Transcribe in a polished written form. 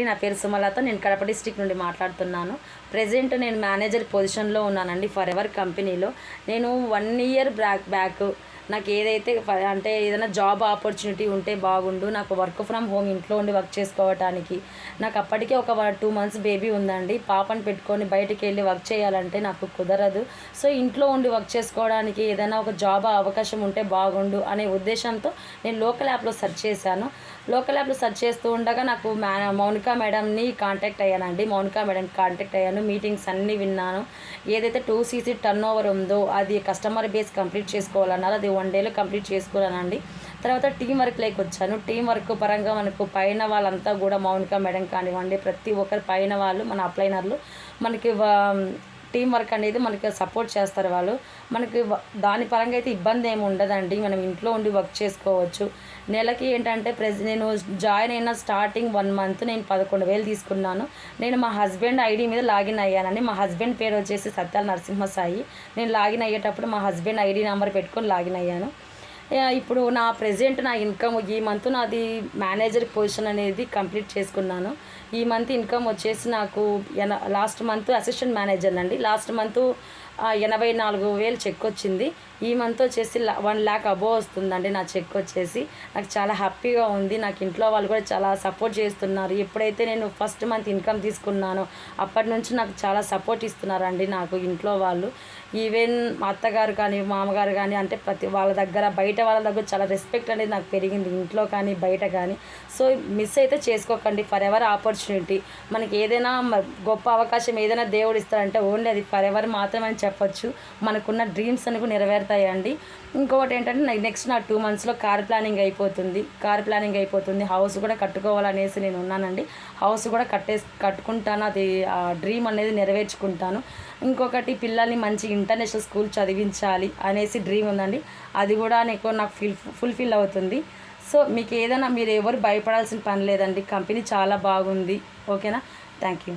నా పేరు సుమలత. నేను కడప డిస్ట్రిక్ట్ నుండి మాట్లాడుతున్నాను. ప్రెజెంట్ నేను మేనేజర్ పొజిషన్లో ఉన్నానండి ఫర్ ఎవర్ కంపెనీలో. నేను 1 ఇయర్ బ్యాక్ నాకు ఏదైతే అంటే ఏదైనా జాబ్ ఆపర్చునిటీ ఉంటే బాగుండు, నాకు వర్క్ ఫ్రమ్ హోమ్ ఇంట్లో ఉండి వర్క్ చేసుకోవటానికి. నాకు అప్పటికే ఒక 2 మంత్స్ బేబీ ఉందండి. పాపను పెట్టుకొని బయటికి వెళ్ళి వర్క్ చేయాలంటే నాకు కుదరదు. సో ఇంట్లో ఉండి వర్క్ చేసుకోవడానికి ఏదైనా ఒక జాబ్ అవకాశం ఉంటే బాగుండు అనే ఉద్దేశంతో నేను లోకల్ యాప్లో సెర్చ్ చేశాను. లోకల్ యాప్లో సెర్చ్ చేస్తూ ఉండగా నాకు మౌనిక మేడంని కాంటాక్ట్ అయ్యానండి. మౌనిక మేడంకి కాంటాక్ట్ అయ్యాను. మీటింగ్స్ అన్నీ విన్నాను. ఏదైతే 2cc టర్న్ ఓవర్ ఉందో అది కస్టమర్ బేస్ కంప్లీట్ చేసుకోవాలన్నారు. అది 1 డేలో కంప్లీట్ చేసుకోవాలనండి. తర్వాత టీం వర్క్లోకి వచ్చాను. టీం వర్క్ పరంగా మనకు పైన వాళ్ళంతా కూడా మౌనిక మేడం కానివ్వండి, ప్రతి ఒక్కరు పైన వాళ్ళు మన అప్లైనర్లు మనకి టీం వర్క్ అనేది మనకి సపోర్ట్ చేస్తారు వాళ్ళు. మనకి దాని పరంగా అయితే ఇబ్బంది ఏమి ఉండదండి. మనం ఇంట్లో ఉండి వర్క్ చేసుకోవచ్చు. నెలకి ఏంటంటే నేను జాయిన్ అయిన స్టార్టింగ్ 1 మంత్ నేను 11,000 తీసుకున్నాను. నేను మా హస్బెండ్ ఐడి మీద లాగిన్ అయ్యానండి. మా హస్బెండ్ పేరు వచ్చేసి సత్యాల నరసింహసాయి. నేను లాగిన్ అయ్యేటప్పుడు మా హస్బెండ్ ఐడి నెంబర్ పెట్టుకొని లాగిన్ అయ్యాను. ఇప్పుడు నా ఇన్కమ్ ఈ మంత్ నాది మేనేజర్ పొజిషన్ అనేది కంప్లీట్ చేసుకున్నాను. ఈ మంత్ ఇన్కమ్ వచ్చేసి నాకు లాస్ట్ మంత్ అసిస్టెంట్ మేనేజర్ అండి. లాస్ట్ మంత్ 84,000 చెక్ వచ్చింది. ఈ మంత్ వచ్చేసి 1 lakh అబోవ్ వస్తుందండి నా చెక్ వచ్చేసి. నాకు చాలా హ్యాపీగా ఉంది. నాకు ఇంట్లో వాళ్ళు కూడా చాలా సపోర్ట్ చేస్తున్నారు. ఎప్పుడైతే నేను ఫస్ట్ మంత్ ఇన్కమ్ తీసుకున్నానో అప్పటి నుంచి నాకు చాలా సపోర్ట్ ఇస్తున్నారండి నాకు ఇంట్లో వాళ్ళు. ఈవెన్ మా అత్తగారు కానీ మామగారు కానీ అంటే వాళ్ళ దగ్గర బయట వాళ్ళ దగ్గర చాలా రెస్పెక్ట్ అనేది నాకు పెరిగింది, ఇంట్లో కానీ బయట కానీ. సో మిస్ అయితే చేసుకోకండి. ఫర్ ఎవర్ ఆపర్చునిటీ మనకి ఏదైనా గొప్ప అవకాశం ఏదైనా దేవుడు ఇస్తారంటే ఓన్లీ అది ఫర్ ఎవర్ మాత్రమే అని చెప్పొచ్చు. మనకున్న డ్రీమ్స్ అని కూడా నెరవేరుతాయండి. ఇంకొకటి ఏంటంటే నెక్స్ట్ నా 2 మంత్స్లో కార్ ప్లానింగ్ అయిపోతుంది. హౌస్ కూడా కట్టుకోవాలనేసి నేను ఉన్నానండి. హౌస్ కూడా కట్టుకుంటాను. అది డ్రీమ్ అనేది నెరవేర్చుకుంటాను. ఇంకొకటి పిల్లల్ని మంచి ఇంటర్నేషనల్ స్కూల్ చదివించాలి అనేసి డ్రీమ్ ఉందండి. అది కూడా నాకు ఫుల్ఫిల్ అవుతుంది. సో మీకు ఏదైనా మీరు ఎవరు భయపడాల్సిన పని లేదండి. కంపెనీ చాలా బాగుంది. ఓకేనా? Thank you.